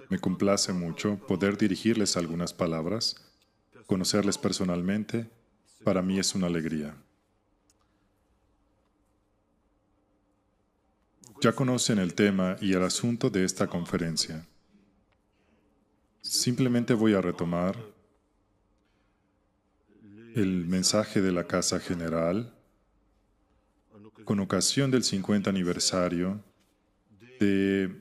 Me complace mucho poder dirigirles algunas palabras, conocerles personalmente. Para mí es una alegría. Ya conocen el tema y el asunto de esta conferencia. Simplemente voy a retomar el mensaje de la Casa General con ocasión del 50 aniversario de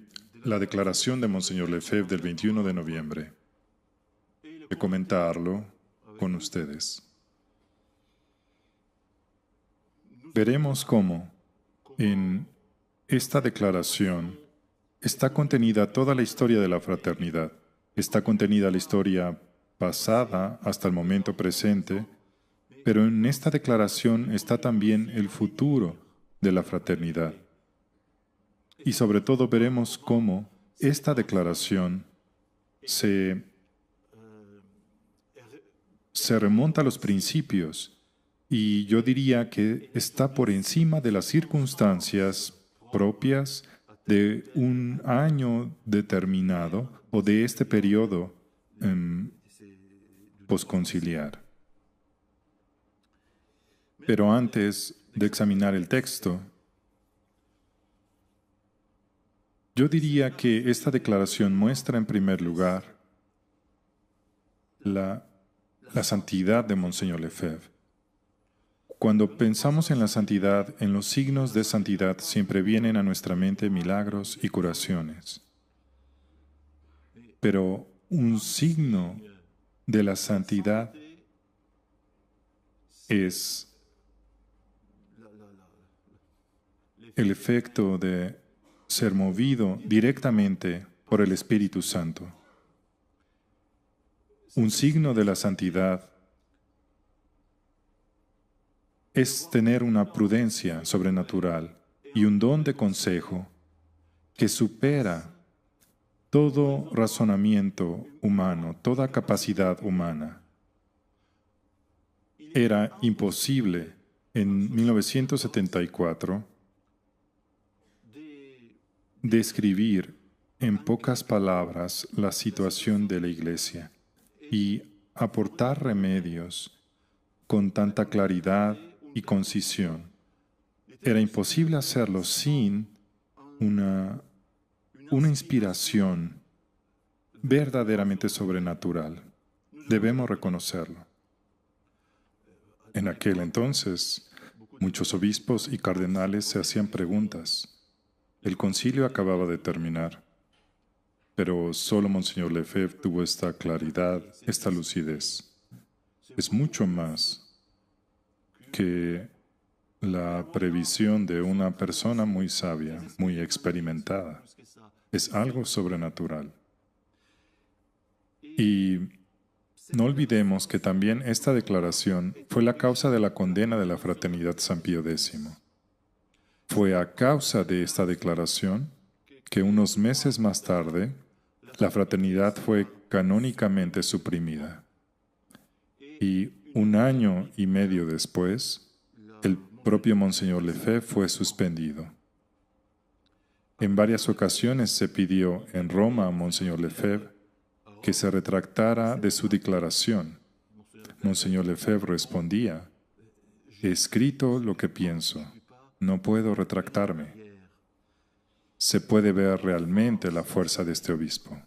la declaración de Monseñor Lefebvre del 21 de noviembre, de comentarlo con ustedes. Veremos cómo en esta declaración está contenida toda la historia de la fraternidad. Está contenida la historia pasada hasta el momento presente, pero en esta declaración está también el futuro de la fraternidad. Y sobre todo veremos cómo esta declaración se remonta a los principios y yo diría que está por encima de las circunstancias propias de un año determinado o de este periodo posconciliar. Pero antes de examinar el texto, yo diría que esta declaración muestra en primer lugar la santidad de Monseñor Lefebvre. Cuando pensamos en la santidad, en los signos de santidad siempre vienen a nuestra mente milagros y curaciones. Pero un signo de la santidad es el efecto de ser movido directamente por el Espíritu Santo. Un signo de la santidad es tener una prudencia sobrenatural y un don de consejo que supera todo razonamiento humano, toda capacidad humana. Era imposible en 1974 describir en pocas palabras la situación de la Iglesia y aportar remedios con tanta claridad y concisión. Era imposible hacerlo sin una inspiración verdaderamente sobrenatural. Debemos reconocerlo. En aquel entonces, muchos obispos y cardenales se hacían preguntas. El concilio acababa de terminar, pero solo Monseñor Lefebvre tuvo esta claridad, esta lucidez. Es mucho más que la previsión de una persona muy sabia, muy experimentada. Es algo sobrenatural. Y no olvidemos que también esta declaración fue la causa de la condena de la Fraternidad San Pío X. Fue a causa de esta declaración que unos meses más tarde la fraternidad fue canónicamente suprimida. Y un año y medio después, el propio Monseñor Lefebvre fue suspendido. En varias ocasiones se pidió en Roma a Monseñor Lefebvre que se retractara de su declaración. Monseñor Lefebvre respondía: he escrito lo que pienso, no puedo retractarme. Se puede ver realmente la fuerza de este obispo.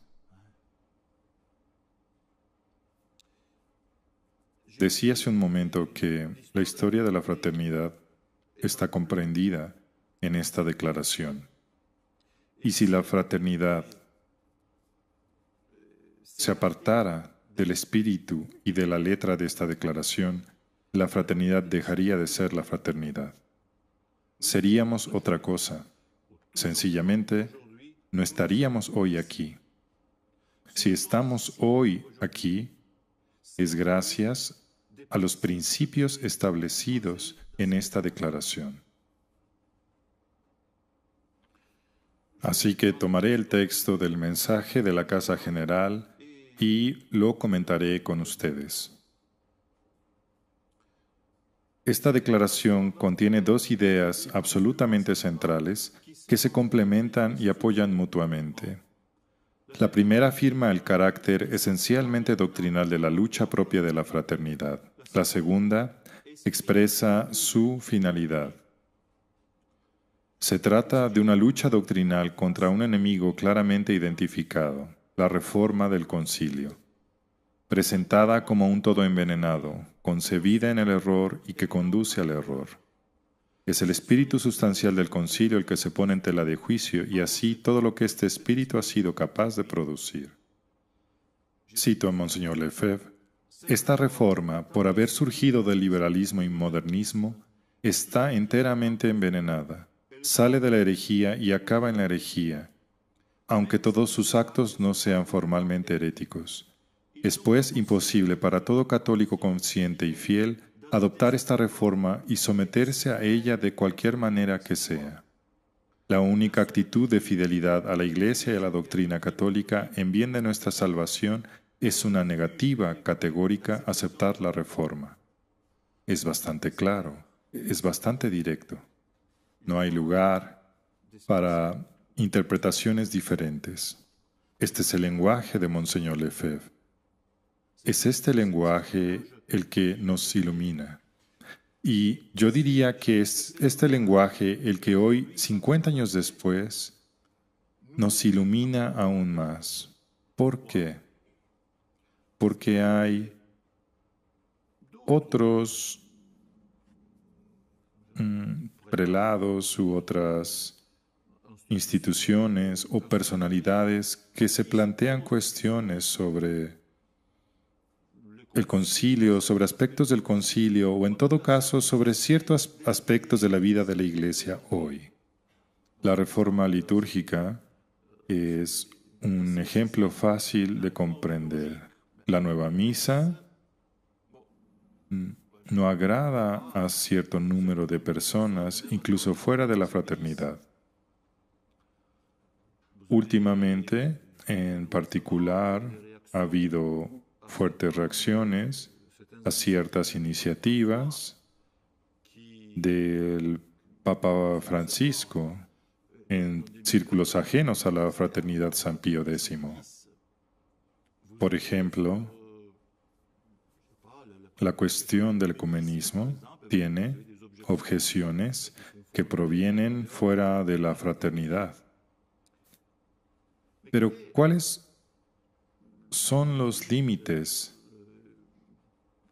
Decía hace un momento que la historia de la fraternidad está comprendida en esta declaración. Y si la fraternidad se apartara del espíritu y de la letra de esta declaración, la fraternidad dejaría de ser la fraternidad. Seríamos otra cosa. Sencillamente, no estaríamos hoy aquí. Si estamos hoy aquí, es gracias a los principios establecidos en esta declaración. Así que tomaré el texto del mensaje de la Casa General y lo comentaré con ustedes. Esta declaración contiene dos ideas absolutamente centrales que se complementan y apoyan mutuamente. La primera afirma el carácter esencialmente doctrinal de la lucha propia de la fraternidad. La segunda expresa su finalidad. Se trata de una lucha doctrinal contra un enemigo claramente identificado, la reforma del concilio, presentada como un todo envenenado, concebida en el error y que conduce al error. Es el espíritu sustancial del concilio el que se pone en tela de juicio y así todo lo que este espíritu ha sido capaz de producir. Cito a Monseñor Lefebvre: esta reforma, por haber surgido del liberalismo y modernismo, está enteramente envenenada. Sale de la herejía y acaba en la herejía, aunque todos sus actos no sean formalmente heréticos. Es pues imposible para todo católico consciente y fiel adoptar esta reforma y someterse a ella de cualquier manera que sea. La única actitud de fidelidad a la Iglesia y a la doctrina católica en bien de nuestra salvación es una negativa categórica a aceptar la reforma. Es bastante claro, es bastante directo. No hay lugar para interpretaciones diferentes. Este es el lenguaje de Monseñor Lefebvre. Es este lenguaje el que nos ilumina. Y yo diría que es este lenguaje el que hoy, 50 años después, nos ilumina aún más. ¿Por qué? Porque hay otros prelados u otras instituciones o personalidades que se plantean cuestiones sobre el concilio, sobre aspectos del concilio o en todo caso sobre ciertos aspectos de la vida de la Iglesia hoy. La reforma litúrgica es un ejemplo fácil de comprender. La nueva misa no agrada a cierto número de personas, incluso fuera de la fraternidad. Últimamente, en particular, ha habido fuertes reacciones a ciertas iniciativas del Papa Francisco en círculos ajenos a la fraternidad San Pío X. Por ejemplo, la cuestión del ecumenismo tiene objeciones que provienen fuera de la fraternidad. Pero, ¿cuáles son los límites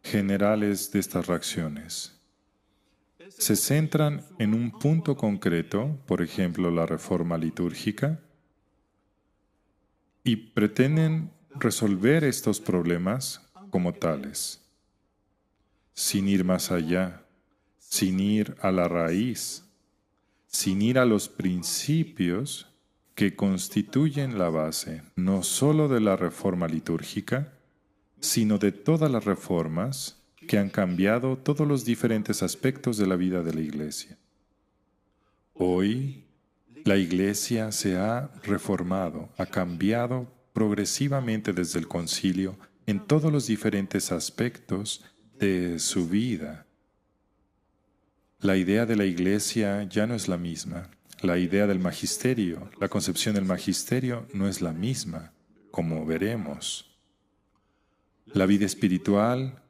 generales de estas reacciones? Se centran en un punto concreto, por ejemplo, la reforma litúrgica, y pretenden resolver estos problemas como tales, sin ir más allá, sin ir a la raíz, sin ir a los principios que constituyen la base no sólo de la reforma litúrgica, sino de todas las reformas que han cambiado todos los diferentes aspectos de la vida de la Iglesia. Hoy, la Iglesia se ha reformado, ha cambiado progresivamente desde el concilio en todos los diferentes aspectos de su vida. La idea de la Iglesia ya no es la misma. La idea del magisterio, la concepción del magisterio no es la misma, como veremos. La vida espiritual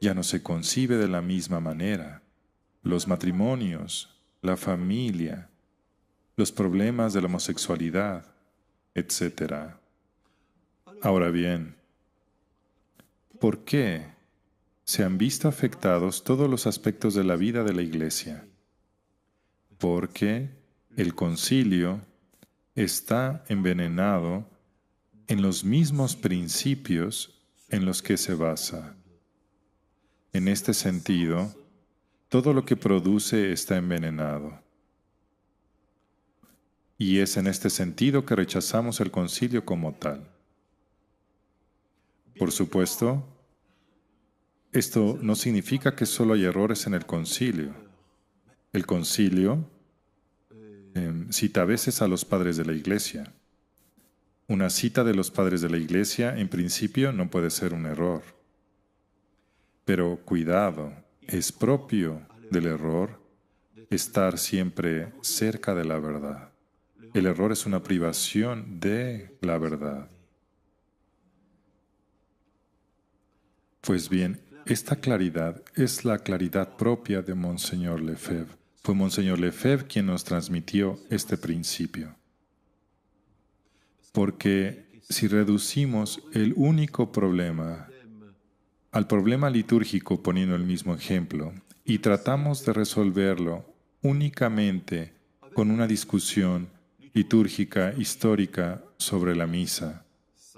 ya no se concibe de la misma manera. Los matrimonios, la familia, los problemas de la homosexualidad, etc. Ahora bien, ¿por qué se han visto afectados todos los aspectos de la vida de la Iglesia? Porque el concilio está envenenado en los mismos principios en los que se basa. En este sentido, todo lo que produce está envenenado. Y es en este sentido que rechazamos el concilio como tal. Por supuesto, esto no significa que solo hay errores en el concilio. El concilio cita a veces a los padres de la Iglesia. Una cita de los padres de la Iglesia, en principio, no puede ser un error. Pero cuidado, es propio del error estar siempre cerca de la verdad. El error es una privación de la verdad. Pues bien, esta claridad es la claridad propia de Monseñor Lefebvre. Fue Monseñor Lefebvre quien nos transmitió este principio. Porque si reducimos el único problema al problema litúrgico poniendo el mismo ejemplo y tratamos de resolverlo únicamente con una discusión litúrgica histórica sobre la misa,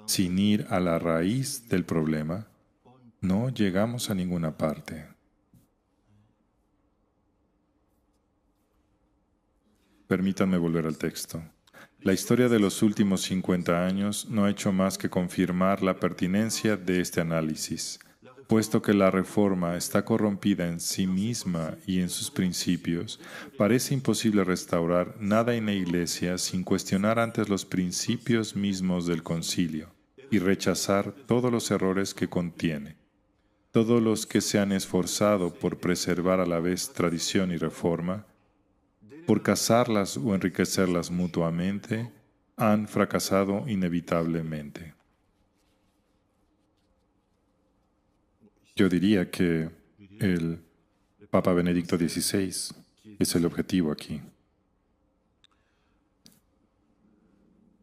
sin ir a la raíz del problema, no llegamos a ninguna parte. Permítanme volver al texto. La historia de los últimos 50 años no ha hecho más que confirmar la pertinencia de este análisis, puesto que la Reforma está corrompida en sí misma y en sus principios. Parece imposible restaurar nada en la Iglesia sin cuestionar antes los principios mismos del Concilio y rechazar todos los errores que contiene. Todos los que se han esforzado por preservar a la vez tradición y reforma, por casarlas o enriquecerlas mutuamente, han fracasado inevitablemente. Yo diría que el Papa Benedicto XVI es el objetivo aquí.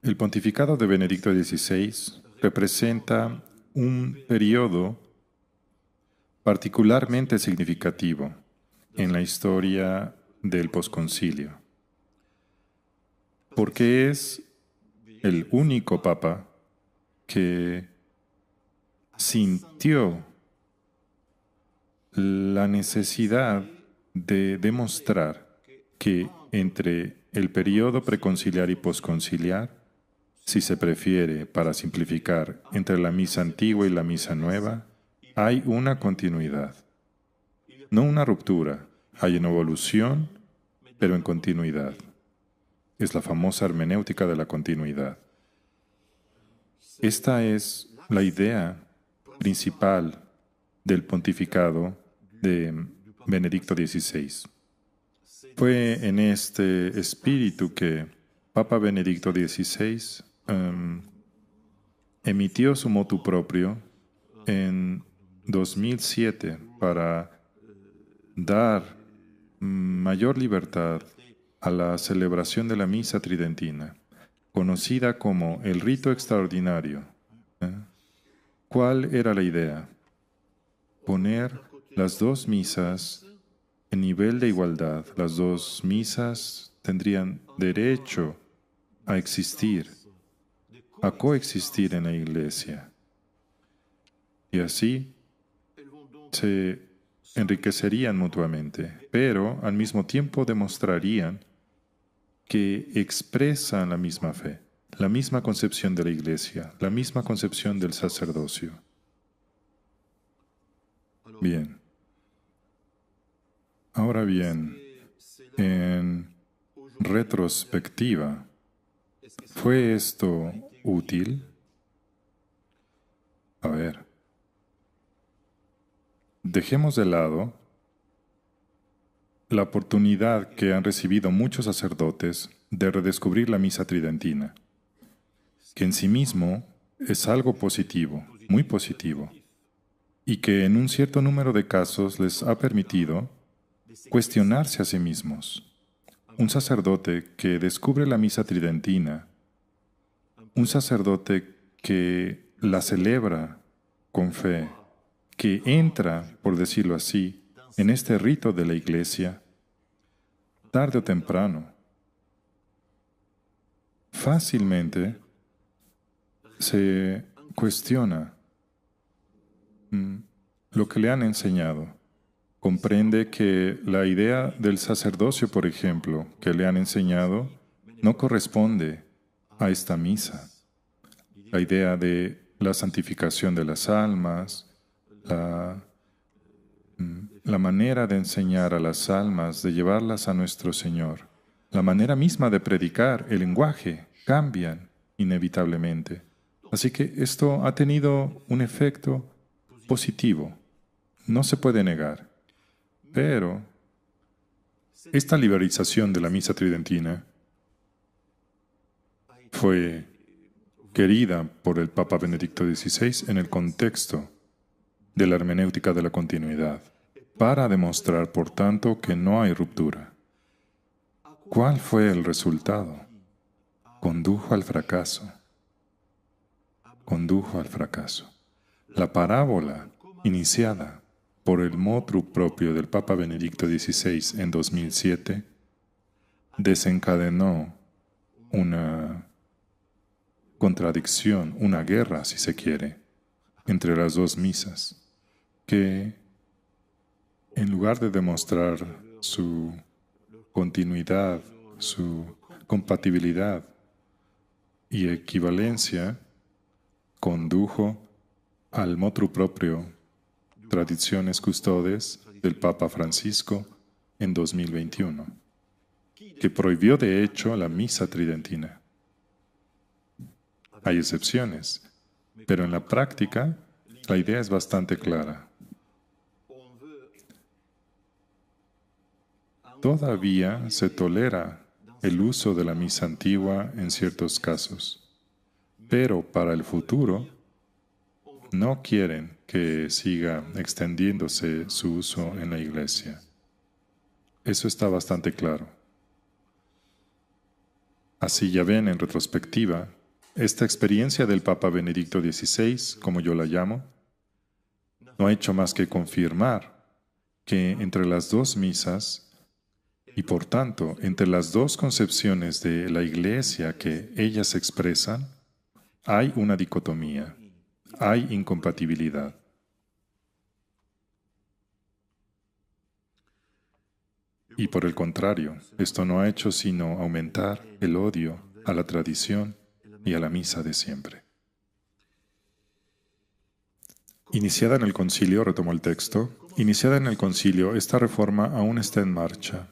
El pontificado de Benedicto XVI representa un periodo particularmente significativo en la historia del posconcilio, porque es el único papa que sintió la necesidad de demostrar que entre el periodo preconciliar y posconciliar, si se prefiere para simplificar, entre la misa antigua y la misa nueva, hay una continuidad, no una ruptura. Hay una evolución, pero en continuidad. Es la famosa hermenéutica de la continuidad. Esta es la idea principal del pontificado de Benedicto XVI. Fue en este espíritu que Papa Benedicto XVI emitió su motu proprio en 2007 para dar mayor libertad a la celebración de la misa tridentina, conocida como el rito extraordinario. ¿Cuál era la idea? Poner las dos misas en nivel de igualdad. Las dos misas tendrían derecho a existir, a coexistir en la Iglesia. Y así se enriquecerían mutuamente, pero al mismo tiempo demostrarían que expresan la misma fe, la misma concepción de la Iglesia, la misma concepción del sacerdocio. Bien. Ahora bien, en retrospectiva, ¿fue esto útil? A ver. Dejemos de lado la oportunidad que han recibido muchos sacerdotes de redescubrir la misa tridentina, que en sí mismo es algo positivo, muy positivo, y que en un cierto número de casos les ha permitido cuestionarse a sí mismos. Un sacerdote que descubre la misa tridentina, un sacerdote que la celebra con fe, que entra, por decirlo así, en este rito de la Iglesia, tarde o temprano, fácilmente se cuestiona lo que le han enseñado. Comprende que la idea del sacerdocio, por ejemplo, que le han enseñado, no corresponde a esta misa. La idea de la santificación de las almas, la manera de enseñar a las almas, de llevarlas a nuestro Señor, la manera misma de predicar, el lenguaje, cambian inevitablemente. Así que esto ha tenido un efecto positivo, no se puede negar. Pero esta liberalización de la misa tridentina fue querida por el Papa Benedicto XVI en el contexto de la hermenéutica de la continuidad, para demostrar, por tanto, que no hay ruptura. ¿Cuál fue el resultado? Condujo al fracaso. Condujo al fracaso. La parábola, iniciada por el motu proprio del Papa Benedicto XVI en 2007, desencadenó una contradicción, una guerra, si se quiere, entre las dos misas, que en lugar de demostrar su continuidad, su compatibilidad y equivalencia, condujo al motu proprio Traditiones Custodes del Papa Francisco en 2021, que prohibió de hecho la misa tridentina. Hay excepciones, pero en la práctica la idea es bastante clara. Todavía se tolera el uso de la misa antigua en ciertos casos, pero para el futuro no quieren que siga extendiéndose su uso en la Iglesia. Eso está bastante claro. Así ya ven en retrospectiva, esta experiencia del Papa Benedicto XVI, como yo la llamo, no ha hecho más que confirmar que entre las dos misas y por tanto entre las dos concepciones de la Iglesia que ellas expresan, hay una dicotomía, hay incompatibilidad. Y por el contrario, esto no ha hecho sino aumentar el odio a la tradición y a la misa de siempre. Iniciada en el concilio, retomo el texto, iniciada en el concilio, esta reforma aún está en marcha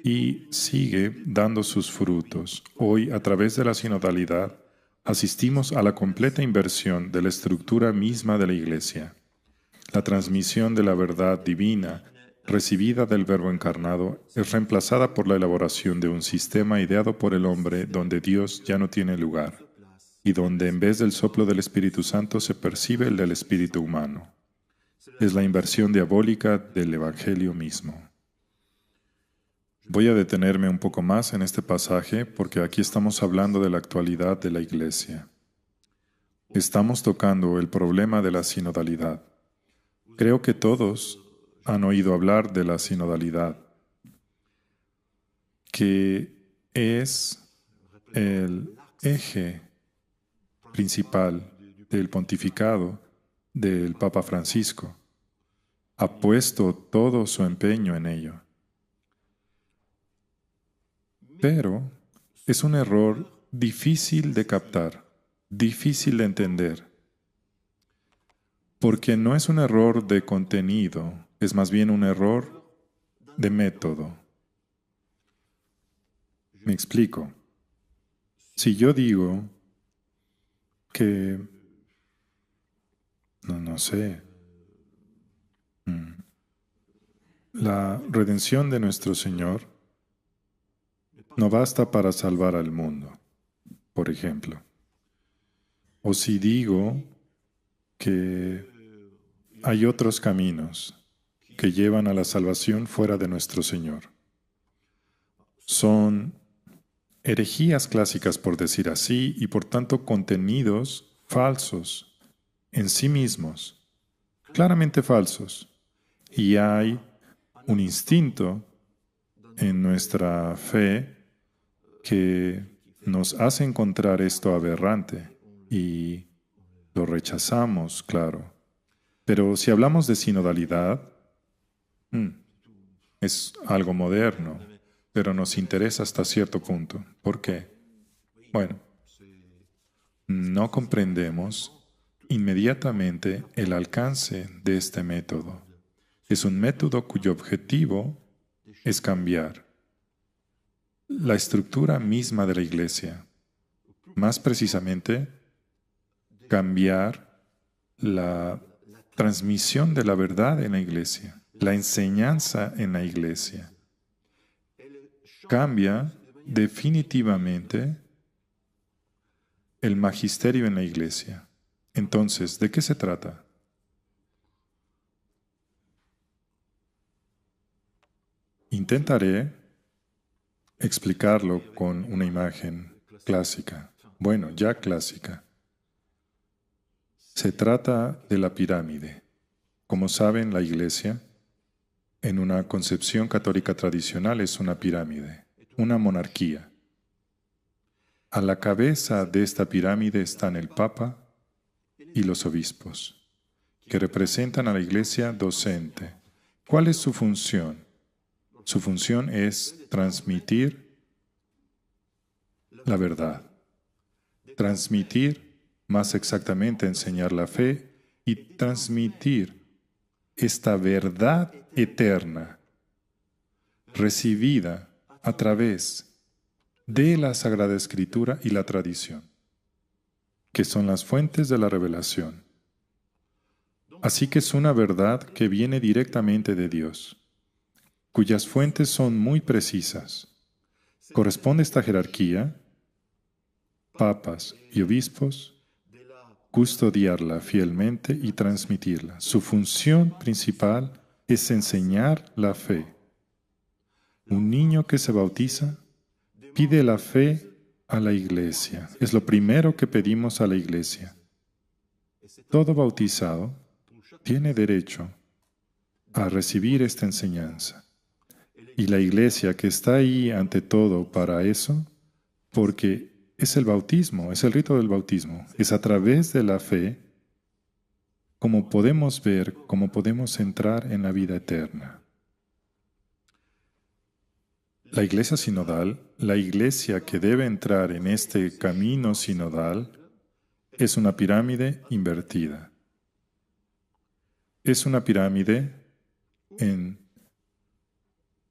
y sigue dando sus frutos. Hoy, a través de la sinodalidad, asistimos a la completa inversión de la estructura misma de la Iglesia. La transmisión de la verdad divina, recibida del Verbo encarnado, es reemplazada por la elaboración de un sistema ideado por el hombre donde Dios ya no tiene lugar, y donde en vez del soplo del Espíritu Santo se percibe el del espíritu humano. Es la inversión diabólica del Evangelio mismo. Voy a detenerme un poco más en este pasaje porque aquí estamos hablando de la actualidad de la Iglesia. Estamos tocando el problema de la sinodalidad. Creo que todos han oído hablar de la sinodalidad, que es el eje principal del pontificado del Papa Francisco. Ha puesto todo su empeño en ello. Pero es un error difícil de captar, difícil de entender, porque no es un error de contenido, es más bien un error de método. Me explico. Si yo digo que, no sé, la redención de nuestro Señor no basta para salvar al mundo, por ejemplo. O si digo que hay otros caminos que llevan a la salvación fuera de nuestro Señor. Son herejías clásicas, por decir así, y por tanto contenidos falsos en sí mismos, claramente falsos. Y hay un instinto en nuestra fe que nos hace encontrar esto aberrante y lo rechazamos, claro. Pero si hablamos de sinodalidad, es algo moderno, pero nos interesa hasta cierto punto. ¿Por qué? Bueno, no comprendemos inmediatamente el alcance de este método. Es un método cuyo objetivo es cambiar la estructura misma de la Iglesia. Más precisamente, cambiar la transmisión de la verdad en la Iglesia, la enseñanza en la Iglesia. Cambia definitivamente el magisterio en la Iglesia. Entonces, ¿de qué se trata? Intentaré explicarlo con una imagen clásica. Bueno, ya clásica. Se trata de la pirámide. Como saben, la Iglesia, en una concepción católica tradicional, es una pirámide, una monarquía. A la cabeza de esta pirámide están el Papa y los obispos, que representan a la Iglesia docente. ¿Cuál es su función? Su función es transmitir la verdad, transmitir, más exactamente enseñar la fe y transmitir esta verdad eterna recibida a través de la Sagrada Escritura y la tradición, que son las fuentes de la revelación. Así que es una verdad que viene directamente de Dios, cuyas fuentes son muy precisas. Corresponde esta jerarquía, papas y obispos, custodiarla fielmente y transmitirla. Su función principal es enseñar la fe. Un niño que se bautiza pide la fe a la Iglesia. Es lo primero que pedimos a la Iglesia. Todo bautizado tiene derecho a recibir esta enseñanza. Y la Iglesia, que está ahí ante todo para eso, porque es el bautismo, es el rito del bautismo, es a través de la fe como podemos ver, como podemos entrar en la vida eterna. La Iglesia sinodal, la Iglesia que debe entrar en este camino sinodal, es una pirámide invertida. Es una pirámide en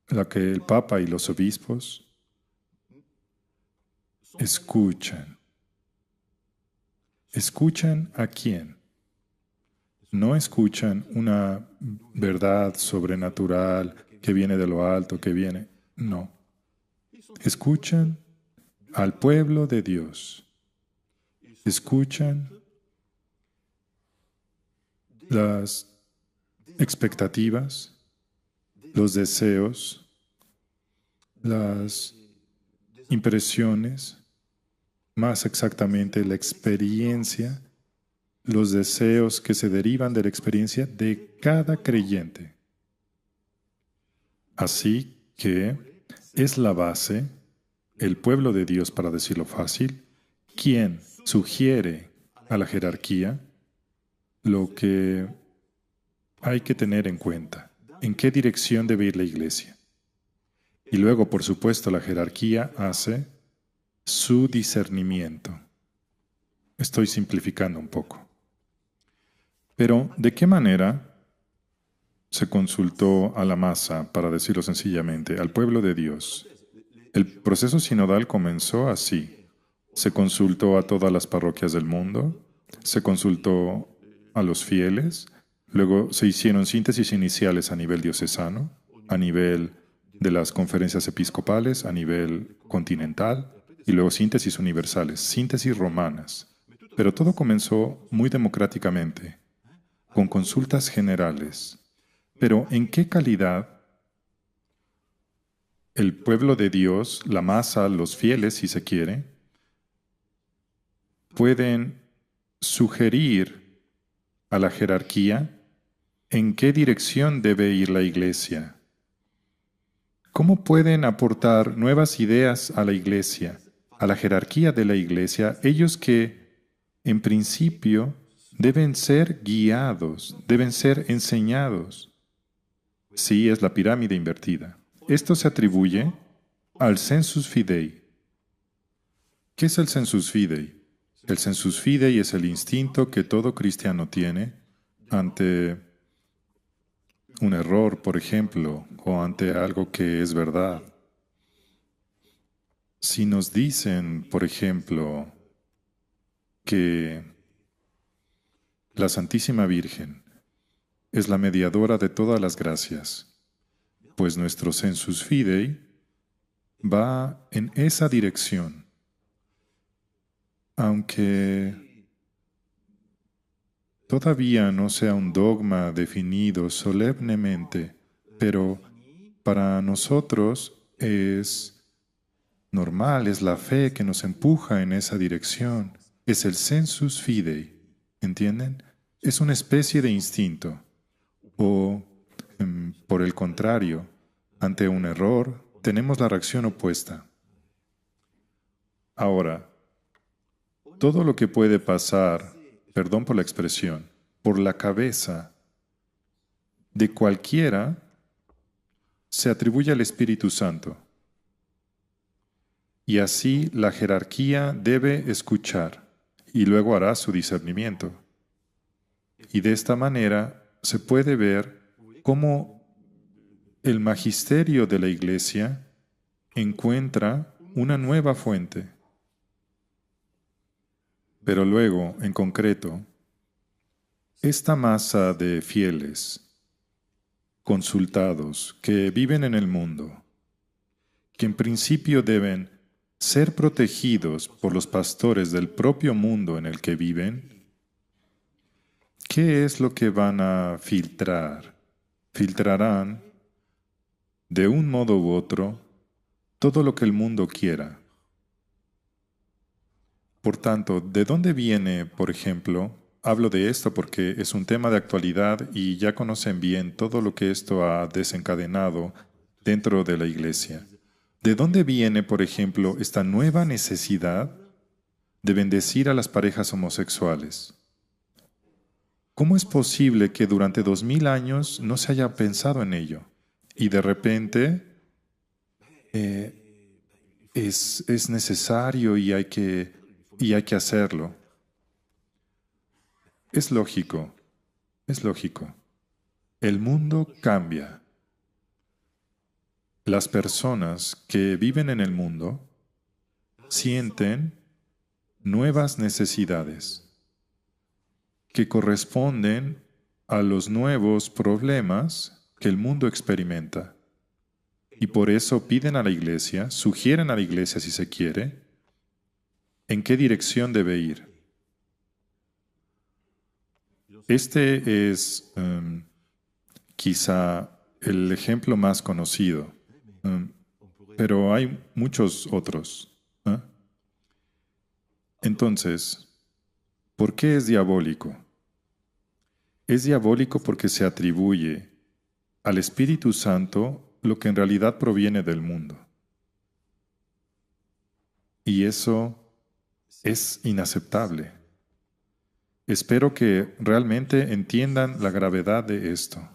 la que el Papa y los obispos escuchan. ¿Escuchan a quién? No escuchan una verdad sobrenatural que viene de lo alto, que viene. No. Escuchan al pueblo de Dios. Escuchan las expectativas, los deseos, las impresiones, más exactamente la experiencia, los deseos que se derivan de la experiencia de cada creyente. Así que es la base, el pueblo de Dios, para decirlo fácil, quien sugiere a la jerarquía lo que hay que tener en cuenta, en qué dirección debe ir la Iglesia. Y luego, por supuesto, la jerarquía hace su discernimiento. Estoy simplificando un poco. Pero, ¿de qué manera se consultó a la masa, para decirlo sencillamente, al pueblo de Dios? El proceso sinodal comenzó así. Se consultó a todas las parroquias del mundo, se consultó a los fieles, luego se hicieron síntesis iniciales a nivel diocesano, a nivel de las conferencias episcopales, a nivel continental, y luego síntesis universales, síntesis romanas. Pero todo comenzó muy democráticamente, con consultas generales. Pero ¿en qué calidad el pueblo de Dios, la masa, los fieles, si se quiere, pueden sugerir a la jerarquía en qué dirección debe ir la Iglesia? ¿Cómo pueden aportar nuevas ideas a la Iglesia, a la jerarquía de la Iglesia, ellos que, en principio, deben ser guiados, deben ser enseñados? Sí, es la pirámide invertida. Esto se atribuye al sensus fidei. ¿Qué es el sensus fidei? El sensus fidei es el instinto que todo cristiano tiene ante un error, por ejemplo, o ante algo que es verdad. Si nos dicen, por ejemplo, que la Santísima Virgen es la mediadora de todas las gracias, pues nuestro sensus fidei va en esa dirección. aunque todavía no sea un dogma definido solemnemente, pero para nosotros es normal, es la fe que nos empuja en esa dirección, es el sensus fidei, ¿entienden? Es una especie de instinto. O, por el contrario, ante un error, tenemos la reacción opuesta. Ahora, todo lo que puede pasar, perdón por la expresión, por la cabeza de cualquiera, se atribuye al Espíritu Santo. Y así la jerarquía debe escuchar y luego hará su discernimiento. Y de esta manera se puede ver cómo el magisterio de la Iglesia encuentra una nueva fuente. Pero luego, en concreto, esta masa de fieles, consultados, que viven en el mundo, que en principio deben ser protegidos por los pastores del propio mundo en el que viven, ¿qué es lo que van a filtrar? Filtrarán, de un modo u otro, todo lo que el mundo quiera. Por tanto, ¿de dónde viene, por ejemplo? Hablo de esto porque es un tema de actualidad y ya conocen bien todo lo que esto ha desencadenado dentro de la Iglesia. ¿De dónde viene, por ejemplo, esta nueva necesidad de bendecir a las parejas homosexuales? ¿Cómo es posible que durante 2000 años no se haya pensado en ello? Y de repente es necesario y hay que hacerlo. Es lógico, es lógico. El mundo cambia. Las personas que viven en el mundo sienten nuevas necesidades que corresponden a los nuevos problemas que el mundo experimenta. Y por eso piden a la Iglesia, sugieren a la Iglesia si se quiere, en qué dirección debe ir. Este es quizá el ejemplo más conocido, pero hay muchos otros. Entonces, ¿por qué es diabólico? Es diabólico porque se atribuye al Espíritu Santo lo que en realidad proviene del mundo. Y eso es inaceptable. Espero que realmente entiendan la gravedad de esto.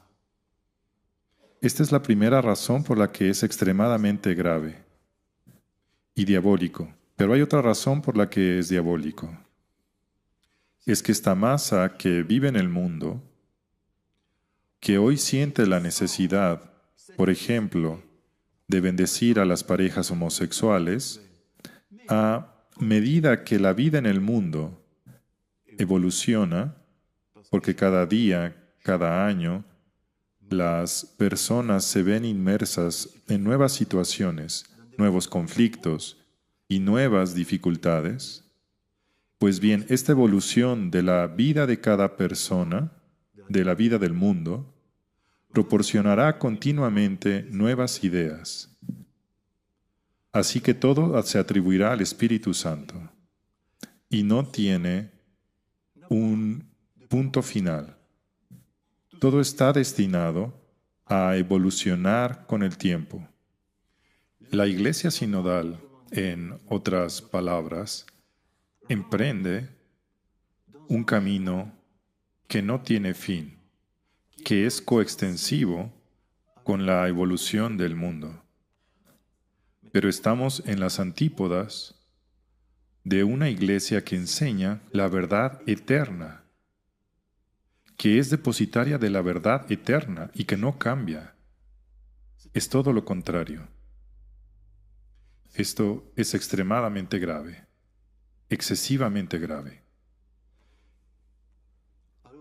Esta es la primera razón por la que es extremadamente grave y diabólico. Pero hay otra razón por la que es diabólico. Es que esta masa que vive en el mundo, que hoy siente la necesidad, por ejemplo, de bendecir a las parejas homosexuales, a medida que la vida en el mundo evoluciona, porque cada día, cada año, las personas se ven inmersas en nuevas situaciones, nuevos conflictos y nuevas dificultades, pues bien, esta evolución de la vida de cada persona, de la vida del mundo, proporcionará continuamente nuevas ideas. Así que todo se atribuirá al Espíritu Santo y no tiene un punto final. Todo está destinado a evolucionar con el tiempo. La Iglesia sinodal, en otras palabras, emprende un camino que no tiene fin, que es coextensivo con la evolución del mundo. Pero estamos en las antípodas de una Iglesia que enseña la verdad eterna, que es depositaria de la verdad eterna y que no cambia. Es todo lo contrario. Esto es extremadamente grave, excesivamente grave.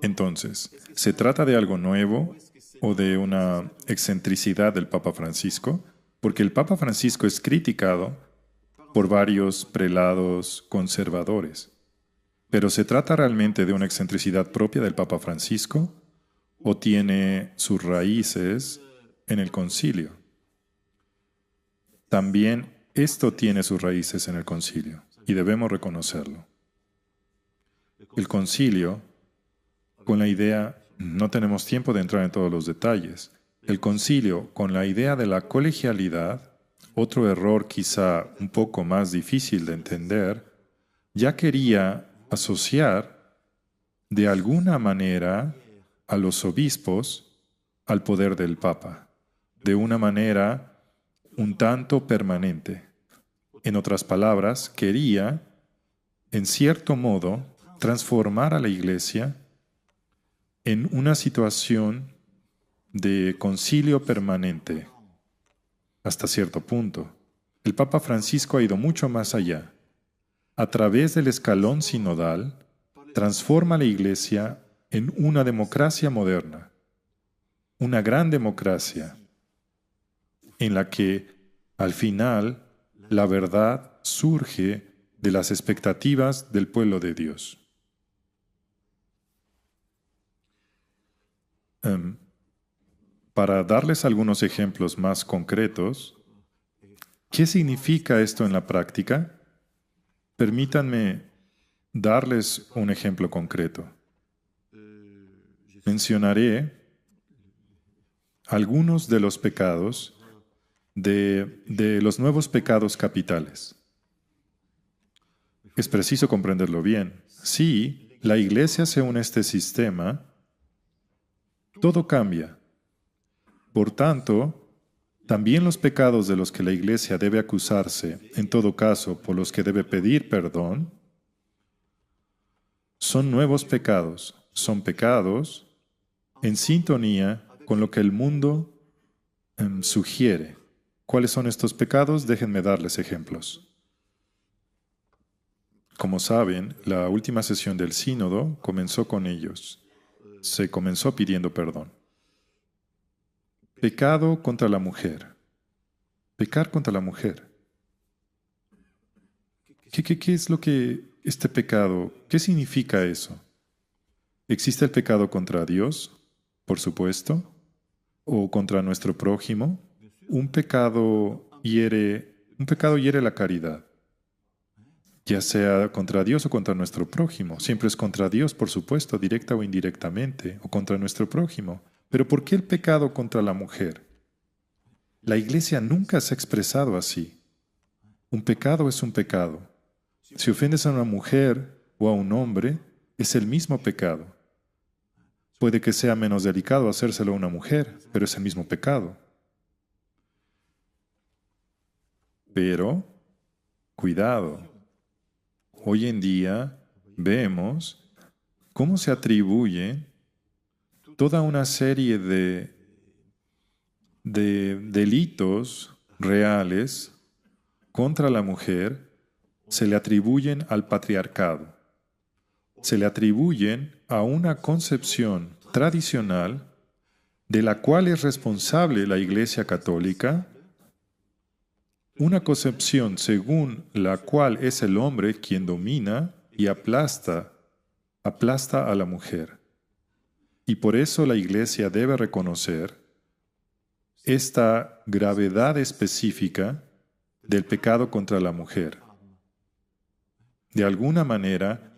Entonces, ¿se trata de algo nuevo o de una excentricidad del Papa Francisco? Porque el Papa Francisco es criticado por varios prelados conservadores. ¿Pero se trata realmente de una excentricidad propia del Papa Francisco o tiene sus raíces en el concilio? También esto tiene sus raíces en el concilio y debemos reconocerlo. El concilio, con la idea, no tenemos tiempo de entrar en todos los detalles, el concilio con la idea de la colegialidad, otro error quizá un poco más difícil de entender, ya quería asociar de alguna manera a los obispos al poder del Papa, de una manera un tanto permanente. En otras palabras, quería, en cierto modo, transformar a la Iglesia en una situación de concilio permanente, hasta cierto punto. El Papa Francisco ha ido mucho más allá. A través del escalón sinodal, transforma a la Iglesia en una democracia moderna, una gran democracia, en la que, al final, la verdad surge de las expectativas del pueblo de Dios. Para darles algunos ejemplos más concretos, ¿qué significa esto en la práctica? Permítanme darles un ejemplo concreto. Mencionaré algunos de los pecados de los nuevos pecados capitales. Es preciso comprenderlo bien. Si la Iglesia se une a este sistema, todo cambia. Por tanto, también los pecados de los que la Iglesia debe acusarse, en todo caso por los que debe pedir perdón, son nuevos pecados, son pecados en sintonía con lo que el mundo sugiere. ¿Cuáles son estos pecados? Déjenme darles ejemplos. Como saben, la última sesión del sínodo comenzó con ellos. Se comenzó pidiendo perdón. Pecado contra la mujer. Pecar contra la mujer. ¿Qué es lo que este pecado, qué significa eso? ¿Existe el pecado contra Dios, por supuesto? ¿O contra nuestro prójimo? Un pecado hiere la caridad. Ya sea contra Dios o contra nuestro prójimo. Siempre es contra Dios, por supuesto, directa o indirectamente, o contra nuestro prójimo. Pero ¿por qué el pecado contra la mujer? La Iglesia nunca se ha expresado así. Un pecado es un pecado. Si ofendes a una mujer o a un hombre, es el mismo pecado. Puede que sea menos delicado hacérselo a una mujer, pero es el mismo pecado. Pero, cuidado, hoy en día vemos cómo se atribuye toda una serie de delitos reales contra la mujer, se le atribuyen al patriarcado. Se le atribuyen a una concepción tradicional de la cual es responsable la Iglesia Católica, una concepción según la cual es el hombre quien domina y aplasta a la mujer. Y por eso la Iglesia debe reconocer esta gravedad específica del pecado contra la mujer. De alguna manera,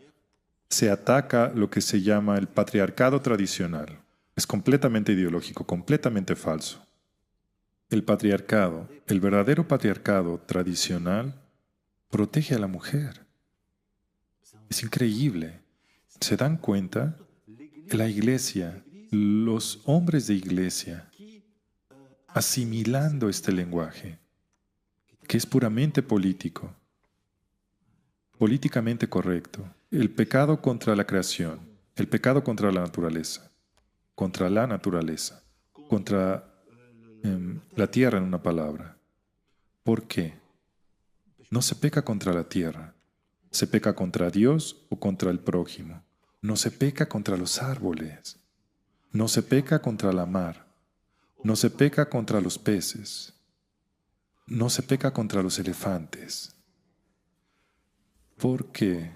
se ataca lo que se llama el patriarcado tradicional. Es completamente ideológico, completamente falso. El patriarcado, el verdadero patriarcado tradicional, protege a la mujer. Es increíble. ¿Se dan cuenta? La Iglesia, los hombres de Iglesia, asimilando este lenguaje, que es puramente político, políticamente correcto. El pecado contra la creación, el pecado contra la naturaleza, contra la tierra en una palabra. ¿Por qué? No se peca contra la tierra, se peca contra Dios o contra el prójimo. No se peca contra los árboles, no se peca contra la mar, no se peca contra los peces, no se peca contra los elefantes. Porque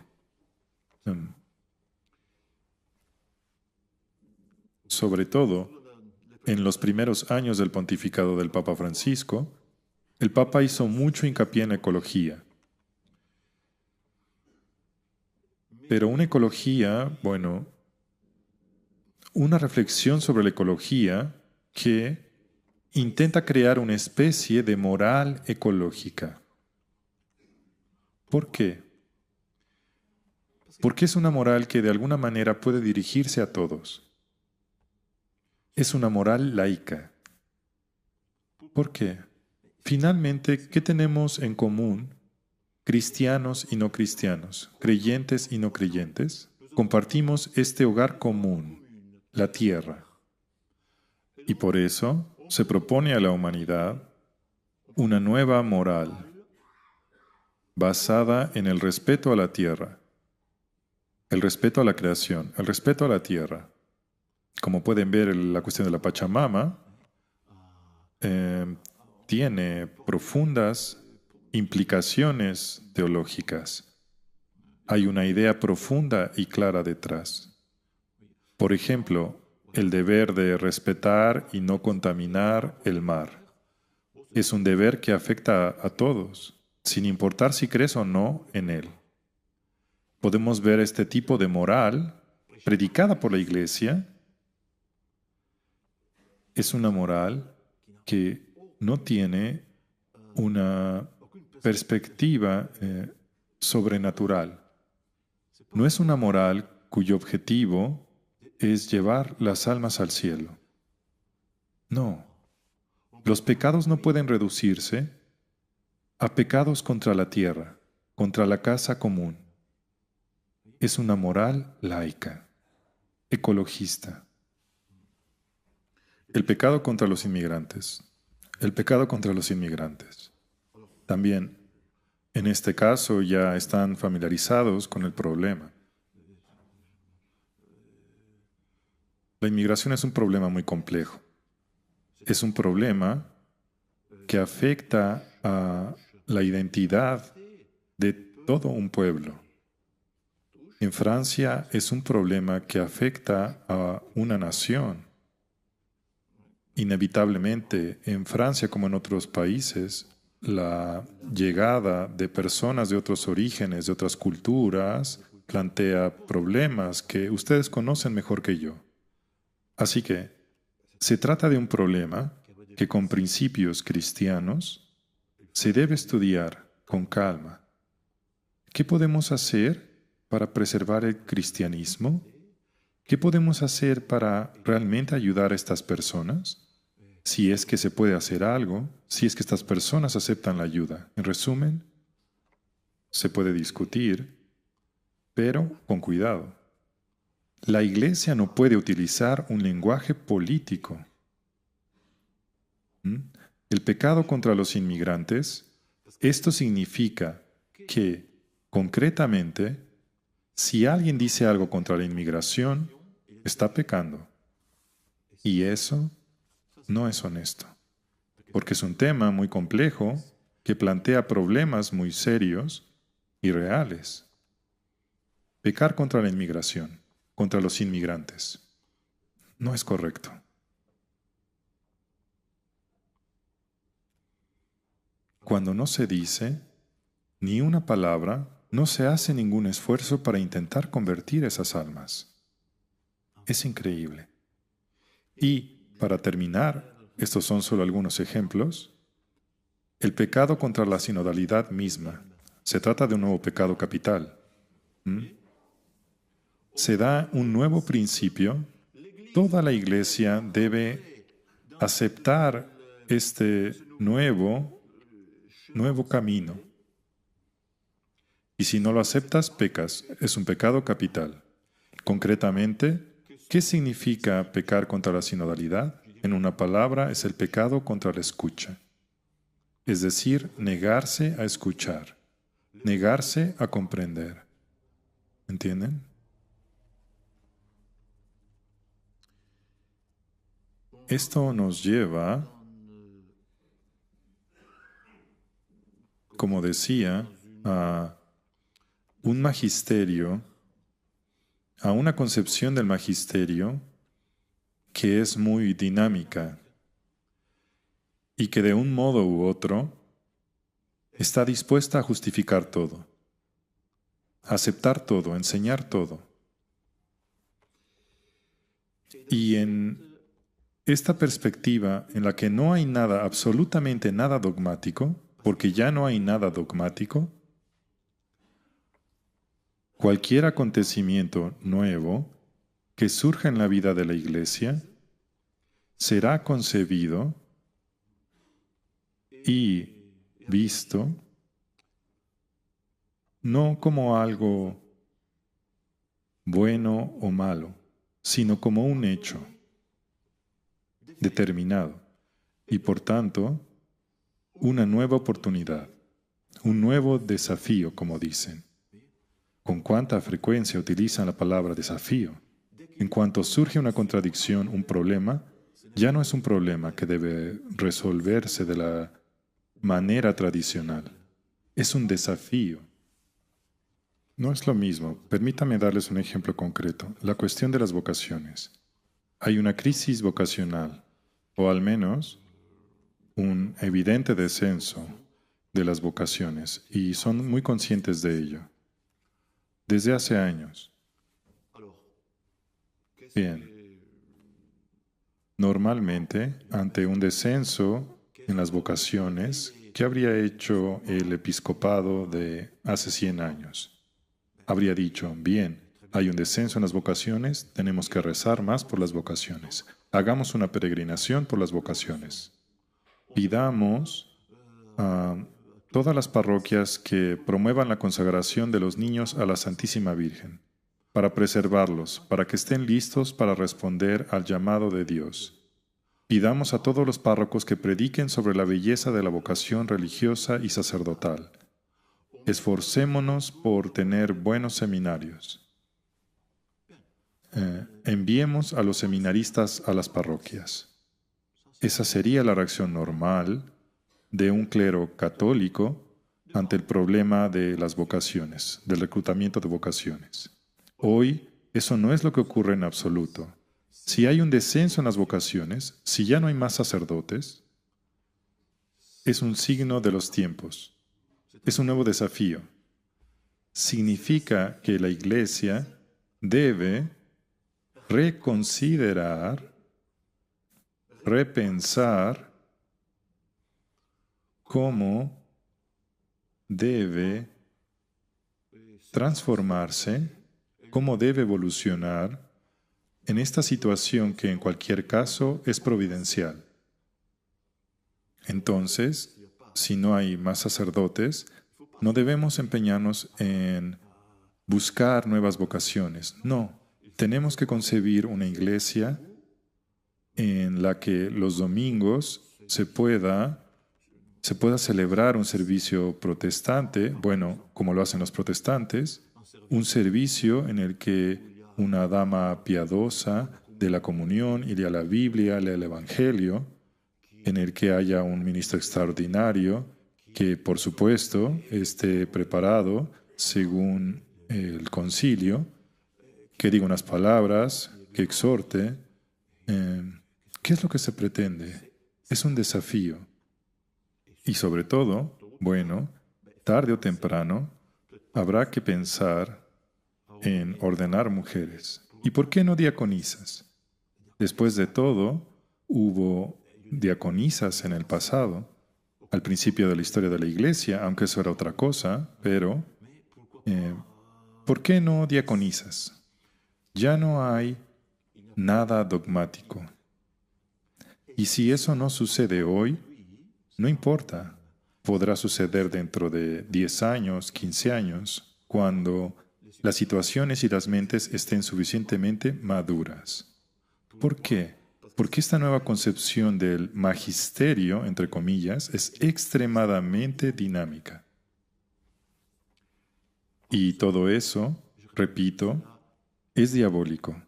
sobre todo, en los primeros años del pontificado del Papa Francisco, el Papa hizo mucho hincapié en la ecología. Pero una ecología, bueno, una reflexión sobre la ecología que intenta crear una especie de moral ecológica. ¿Por qué? Porque es una moral que de alguna manera puede dirigirse a todos. Es una moral laica. ¿Por qué? Finalmente, ¿qué tenemos en común cristianos y no cristianos, creyentes y no creyentes? Compartimos este hogar común, la tierra. Y por eso se propone a la humanidad una nueva moral basada en el respeto a la tierra, el respeto a la creación, el respeto a la tierra. Como pueden ver, la cuestión de la Pachamama tiene profundas implicaciones teológicas. Hay una idea profunda y clara detrás. Por ejemplo, el deber de respetar y no contaminar el mar. Es un deber que afecta a todos, sin importar si crees o no en él. Podemos ver este tipo de moral predicada por la Iglesia. Es una moral que no tiene una perspectiva sobrenatural. No es una moral cuyo objetivo es llevar las almas al cielo. No. Los pecados no pueden reducirse a pecados contra la tierra, contra la casa común. Es una moral laica, ecologista. El pecado contra los inmigrantes. El pecado contra los inmigrantes. También, en este caso, ya están familiarizados con el problema. La inmigración es un problema muy complejo. Es un problema que afecta a la identidad de todo un pueblo. En Francia es un problema que afecta a una nación. Inevitablemente, en Francia como en otros países, la llegada de personas de otros orígenes, de otras culturas, plantea problemas que ustedes conocen mejor que yo. Así que se trata de un problema que con principios cristianos se debe estudiar con calma. ¿Qué podemos hacer para preservar el cristianismo? ¿Qué podemos hacer para realmente ayudar a estas personas? Si es que se puede hacer algo, si es que estas personas aceptan la ayuda. En resumen, se puede discutir, pero con cuidado. La Iglesia no puede utilizar un lenguaje político. El pecado contra los inmigrantes, esto significa que, concretamente, si alguien dice algo contra la inmigración, está pecando. Y eso no es honesto, porque es un tema muy complejo que plantea problemas muy serios y reales. Pecar contra la inmigración, contra los inmigrantes, no es correcto. Cuando no se dice ni una palabra, no se hace ningún esfuerzo para intentar convertir esas almas. Es increíble. Y, para terminar, estos son solo algunos ejemplos, el pecado contra la sinodalidad misma. Se trata de un nuevo pecado capital. Se da un nuevo principio. Toda la Iglesia debe aceptar este nuevo camino. Y si no lo aceptas, pecas. Es un pecado capital. Concretamente, ¿qué significa pecar contra la sinodalidad? En una palabra, es el pecado contra la escucha. Es decir, negarse a escuchar, negarse a comprender. ¿Entienden? Esto nos lleva, como decía, a un magisterio, a una concepción del magisterio que es muy dinámica y que de un modo u otro está dispuesta a justificar todo, a aceptar todo, a enseñar todo. Y en esta perspectiva en la que no hay nada, absolutamente nada dogmático, porque ya no hay nada dogmático, cualquier acontecimiento nuevo que surja en la vida de la Iglesia será concebido y visto no como algo bueno o malo, sino como un hecho determinado y por tanto una nueva oportunidad, un nuevo desafío, como dicen. ¿Con cuánta frecuencia utilizan la palabra desafío? En cuanto surge una contradicción, un problema, ya no es un problema que debe resolverse de la manera tradicional. Es un desafío. No es lo mismo. Permítame darles un ejemplo concreto. La cuestión de las vocaciones. Hay una crisis vocacional, o al menos un evidente descenso de las vocaciones, y son muy conscientes de ello. Desde hace años. Bien. Normalmente, ante un descenso en las vocaciones, ¿qué habría hecho el episcopado de hace 100 años? Habría dicho, bien, hay un descenso en las vocaciones, tenemos que rezar más por las vocaciones. Hagamos una peregrinación por las vocaciones. Pidamos a todas las parroquias que promuevan la consagración de los niños a la Santísima Virgen, para preservarlos, para que estén listos para responder al llamado de Dios. Pidamos a todos los párrocos que prediquen sobre la belleza de la vocación religiosa y sacerdotal. Esforcémonos por tener buenos seminarios. Enviemos a los seminaristas a las parroquias. Esa sería la reacción normal de un clero católico ante el problema de las vocaciones, del reclutamiento de vocaciones. Hoy, eso no es lo que ocurre en absoluto. Si hay un descenso en las vocaciones, si ya no hay más sacerdotes, es un signo de los tiempos. Es un nuevo desafío. Significa que la Iglesia debe reconsiderar, repensar cómo debe transformarse, cómo debe evolucionar en esta situación que en cualquier caso es providencial. Entonces, si no hay más sacerdotes, no debemos empeñarnos en buscar nuevas vocaciones. No, tenemos que concebir una iglesia en la que los domingos se pueda celebrar un servicio protestante, bueno, como lo hacen los protestantes, un servicio en el que una dama piadosa de la comunión y lea la Biblia, lea el Evangelio, en el que haya un ministro extraordinario que, por supuesto, esté preparado según el concilio, que diga unas palabras, que exhorte. ¿Qué es lo que se pretende? Es un desafío. Y sobre todo, bueno, tarde o temprano, habrá que pensar en ordenar mujeres. ¿Y por qué no diaconisas? Después de todo, hubo diaconisas en el pasado, al principio de la historia de la Iglesia, aunque eso era otra cosa, pero ¿por qué no diaconisas? Ya no hay nada dogmático. Y si eso no sucede hoy, no importa. Podrá suceder dentro de 10 años, 15 años, cuando las situaciones y las mentes estén suficientemente maduras. ¿Por qué? Porque esta nueva concepción del magisterio, entre comillas, es extremadamente dinámica. Y todo eso, repito, es diabólico.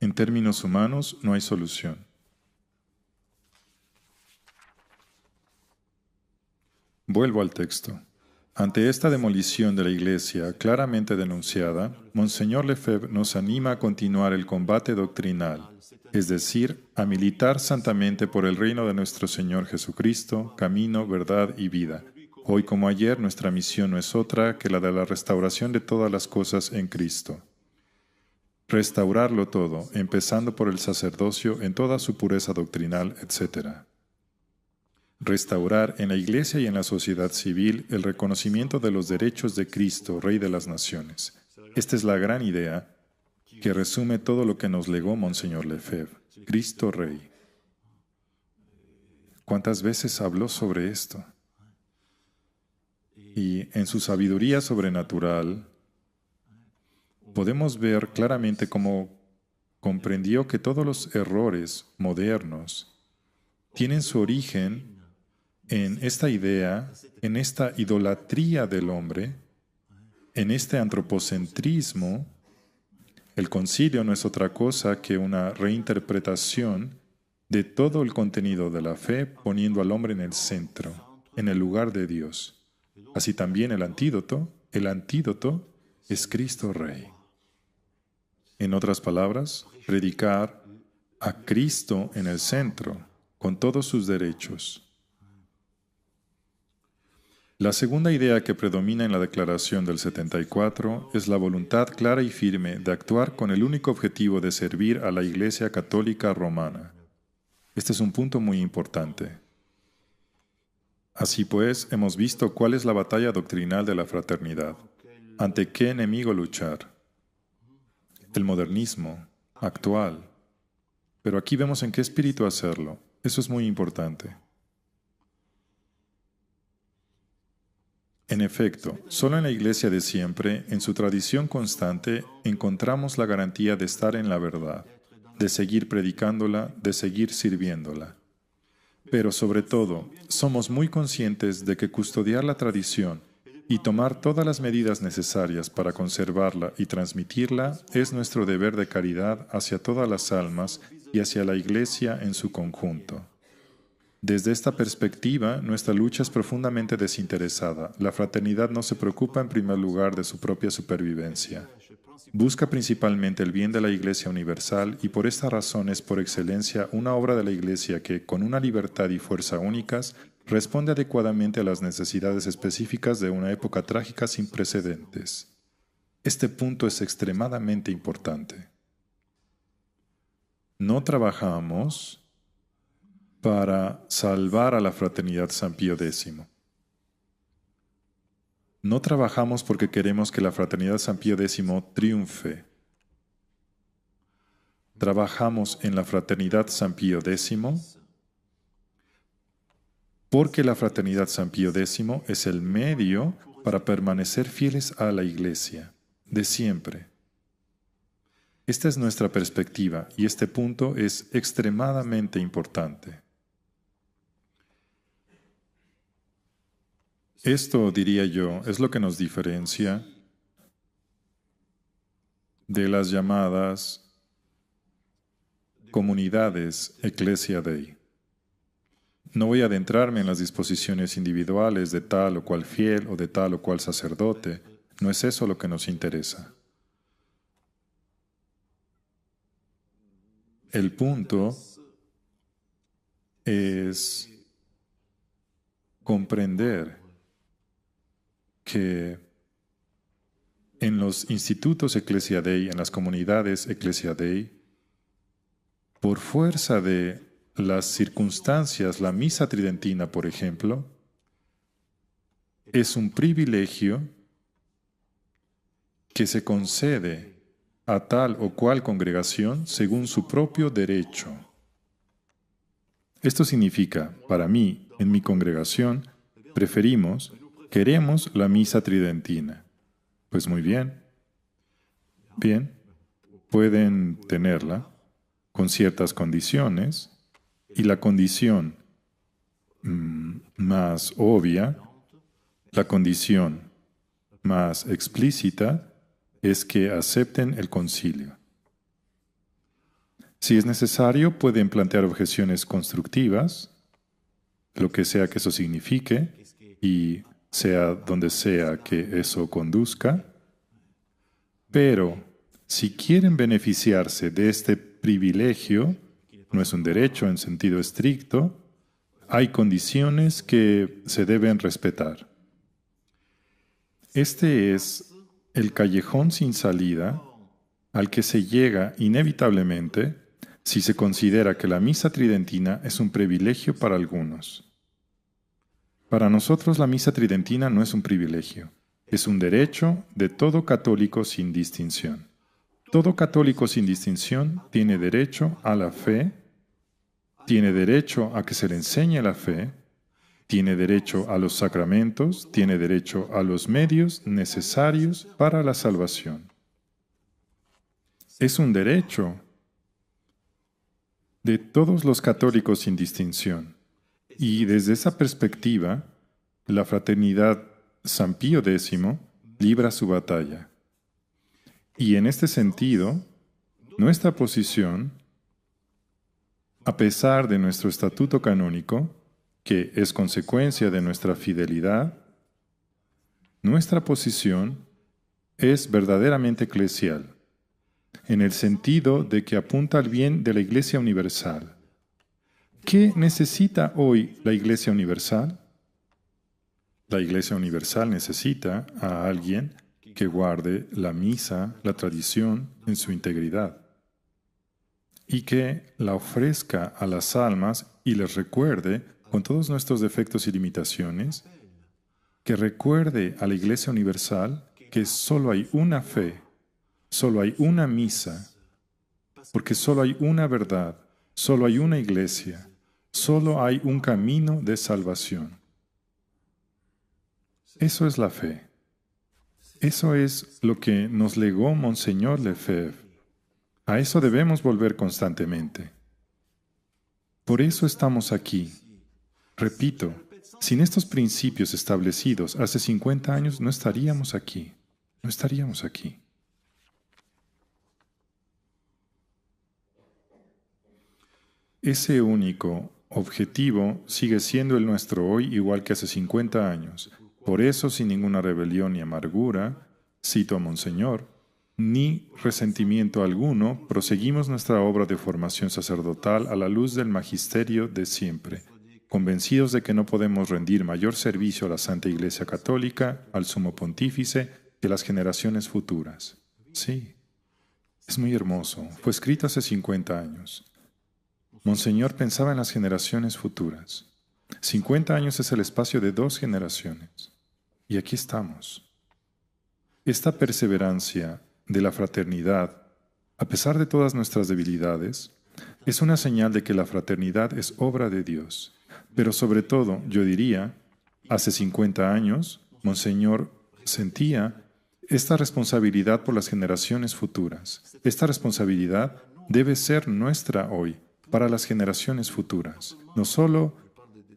En términos humanos, no hay solución. Vuelvo al texto. Ante esta demolición de la Iglesia claramente denunciada, Monseñor Lefebvre nos anima a continuar el combate doctrinal, es decir, a militar santamente por el reino de nuestro Señor Jesucristo, camino, verdad y vida. Hoy como ayer, nuestra misión no es otra que la de la restauración de todas las cosas en Cristo. Restaurarlo todo, empezando por el sacerdocio en toda su pureza doctrinal, etc. Restaurar en la Iglesia y en la sociedad civil el reconocimiento de los derechos de Cristo, Rey de las Naciones. Esta es la gran idea que resume todo lo que nos legó Monseñor Lefebvre, Cristo Rey. ¿Cuántas veces habló sobre esto? Y en su sabiduría sobrenatural, podemos ver claramente cómo comprendió que todos los errores modernos tienen su origen en esta idea, en esta idolatría del hombre, en este antropocentrismo. El concilio no es otra cosa que una reinterpretación de todo el contenido de la fe, poniendo al hombre en el centro, en el lugar de Dios. Así también el antídoto es Cristo Rey. En otras palabras, predicar a Cristo en el centro, con todos sus derechos. La segunda idea que predomina en la Declaración del 74 es la voluntad clara y firme de actuar con el único objetivo de servir a la Iglesia Católica Romana. Este es un punto muy importante. Así pues, hemos visto cuál es la batalla doctrinal de la fraternidad. ¿Ante qué enemigo luchar? El modernismo actual. Pero aquí vemos en qué espíritu hacerlo. Eso es muy importante. En efecto, solo en la Iglesia de siempre, en su tradición constante, encontramos la garantía de estar en la verdad, de seguir predicándola, de seguir sirviéndola. Pero sobre todo, somos muy conscientes de que custodiar la tradición y tomar todas las medidas necesarias para conservarla y transmitirla es nuestro deber de caridad hacia todas las almas y hacia la Iglesia en su conjunto. Desde esta perspectiva, nuestra lucha es profundamente desinteresada. La fraternidad no se preocupa en primer lugar de su propia supervivencia. Busca principalmente el bien de la Iglesia universal y por esta razón es por excelencia una obra de la Iglesia que, con una libertad y fuerza únicas, responde adecuadamente a las necesidades específicas de una época trágica sin precedentes. Este punto es extremadamente importante. No trabajamos para salvar a la fraternidad San Pío X. No trabajamos porque queremos que la fraternidad San Pío X triunfe. Trabajamos en la fraternidad San Pío X porque la fraternidad San Pío X es el medio para permanecer fieles a la Iglesia, de siempre. Esta es nuestra perspectiva y este punto es extremadamente importante. Esto, diría yo, es lo que nos diferencia de las llamadas comunidades Ecclesia Dei. No voy a adentrarme en las disposiciones individuales de tal o cual fiel o de tal o cual sacerdote. No es eso lo que nos interesa. El punto es comprender que en los institutos Ecclesia Dei, en las comunidades Ecclesia Dei, por fuerza de las circunstancias, la misa tridentina, por ejemplo, es un privilegio que se concede a tal o cual congregación según su propio derecho. Esto significa, para mí, en mi congregación, queremos la misa tridentina. Pues muy bien. Bien, pueden tenerla con ciertas condiciones y la condición más obvia, la condición más explícita es que acepten el concilio. Si es necesario, pueden plantear objeciones constructivas, lo que sea que eso signifique, y sea donde sea que eso conduzca, pero si quieren beneficiarse de este privilegio, no es un derecho en sentido estricto, hay condiciones que se deben respetar. Este es el callejón sin salida al que se llega inevitablemente si se considera que la misa tridentina es un privilegio para algunos. Para nosotros la misa tridentina no es un privilegio, es un derecho de todo católico sin distinción. Todo católico sin distinción tiene derecho a la fe, tiene derecho a que se le enseñe la fe, tiene derecho a los sacramentos, tiene derecho a los medios necesarios para la salvación. Es un derecho de todos los católicos sin distinción. Y desde esa perspectiva, la fraternidad San Pío X libra su batalla. Y en este sentido, nuestra posición, a pesar de nuestro estatuto canónico, que es consecuencia de nuestra fidelidad, nuestra posición es verdaderamente eclesial, en el sentido de que apunta al bien de la Iglesia Universal. ¿Qué necesita hoy la Iglesia Universal? La Iglesia Universal necesita a alguien que guarde la misa, la tradición, en su integridad, y que la ofrezca a las almas y les recuerde, con todos nuestros defectos y limitaciones, que recuerde a la Iglesia Universal que solo hay una fe, solo hay una misa, porque solo hay una verdad, solo hay una iglesia, solo hay un camino de salvación. Eso es la fe. Eso es lo que nos legó Monseñor Lefebvre. A eso debemos volver constantemente. Por eso estamos aquí. Repito, sin estos principios establecidos hace 50 años no estaríamos aquí. No estaríamos aquí. Ese único objetivo sigue siendo el nuestro hoy igual que hace 50 años. Por eso, sin ninguna rebelión ni amargura, cito a Monseñor, ni resentimiento alguno, proseguimos nuestra obra de formación sacerdotal a la luz del magisterio de siempre, convencidos de que no podemos rendir mayor servicio a la Santa Iglesia Católica, al Sumo Pontífice y a las generaciones futuras. Sí, es muy hermoso. Fue escrito hace 50 años. Monseñor pensaba en las generaciones futuras. 50 años es el espacio de 2 generaciones. Y aquí estamos. Esta perseverancia de la fraternidad, a pesar de todas nuestras debilidades, es una señal de que la fraternidad es obra de Dios. Pero sobre todo, yo diría, hace 50 años, Monseñor sentía esta responsabilidad por las generaciones futuras. Esta responsabilidad debe ser nuestra hoy, para las generaciones futuras, no solo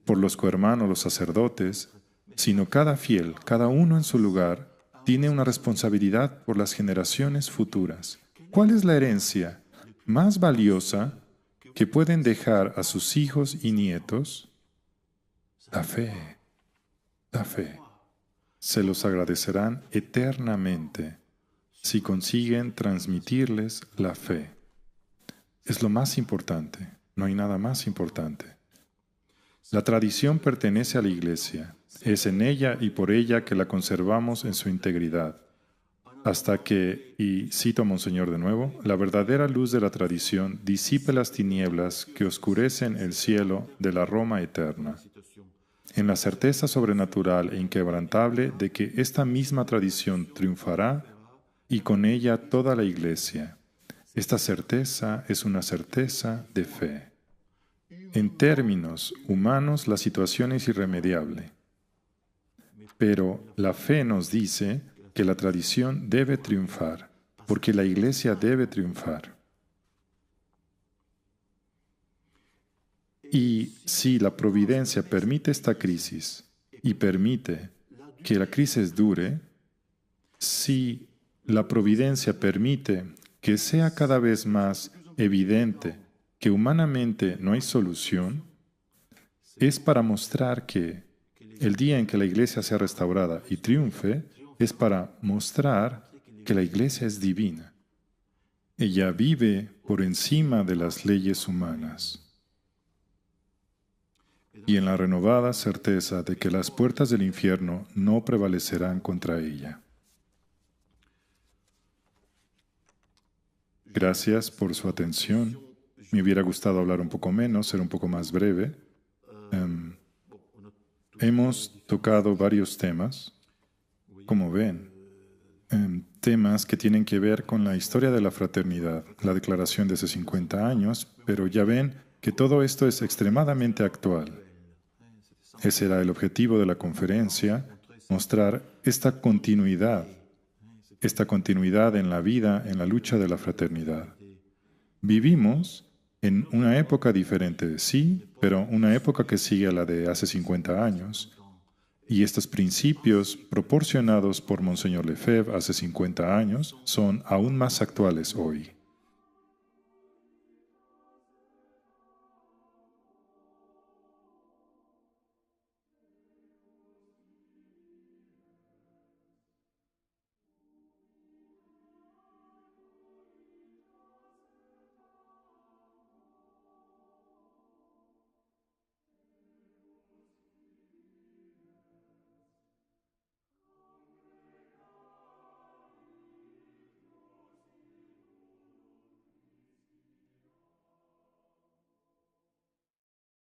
por los cohermanos, los sacerdotes, sino cada fiel, cada uno en su lugar, tiene una responsabilidad por las generaciones futuras. ¿Cuál es la herencia más valiosa que pueden dejar a sus hijos y nietos? La fe. La fe. Se los agradecerán eternamente si consiguen transmitirles la fe. Es lo más importante, no hay nada más importante. La tradición pertenece a la Iglesia, es en ella y por ella que la conservamos en su integridad, hasta que, y cito a Monseñor de nuevo, la verdadera luz de la tradición disipe las tinieblas que oscurecen el cielo de la Roma eterna, en la certeza sobrenatural e inquebrantable de que esta misma tradición triunfará y con ella toda la Iglesia. Esta certeza es una certeza de fe. En términos humanos, la situación es irremediable. Pero la fe nos dice que la tradición debe triunfar, porque la Iglesia debe triunfar. Y si la providencia permite esta crisis y permite que la crisis dure, si la providencia permite que sea cada vez más evidente que humanamente no hay solución, es para mostrar que el día en que la Iglesia sea restaurada y triunfe es para mostrar que la Iglesia es divina. Ella vive por encima de las leyes humanas. Y en la renovada certeza de que las puertas del infierno no prevalecerán contra ella. Gracias por su atención. Me hubiera gustado hablar un poco menos, ser un poco más breve. Hemos tocado varios temas, como ven, temas que tienen que ver con la historia de la fraternidad, la declaración de hace 50 años, pero ya ven que todo esto es extremadamente actual. Ese era el objetivo de la conferencia, mostrar esta continuidad en la vida, en la lucha de la fraternidad. Vivimos en una época diferente, sí, pero una época que sigue a la de hace 50 años. Y estos principios proporcionados por Monseñor Lefebvre hace 50 años son aún más actuales hoy.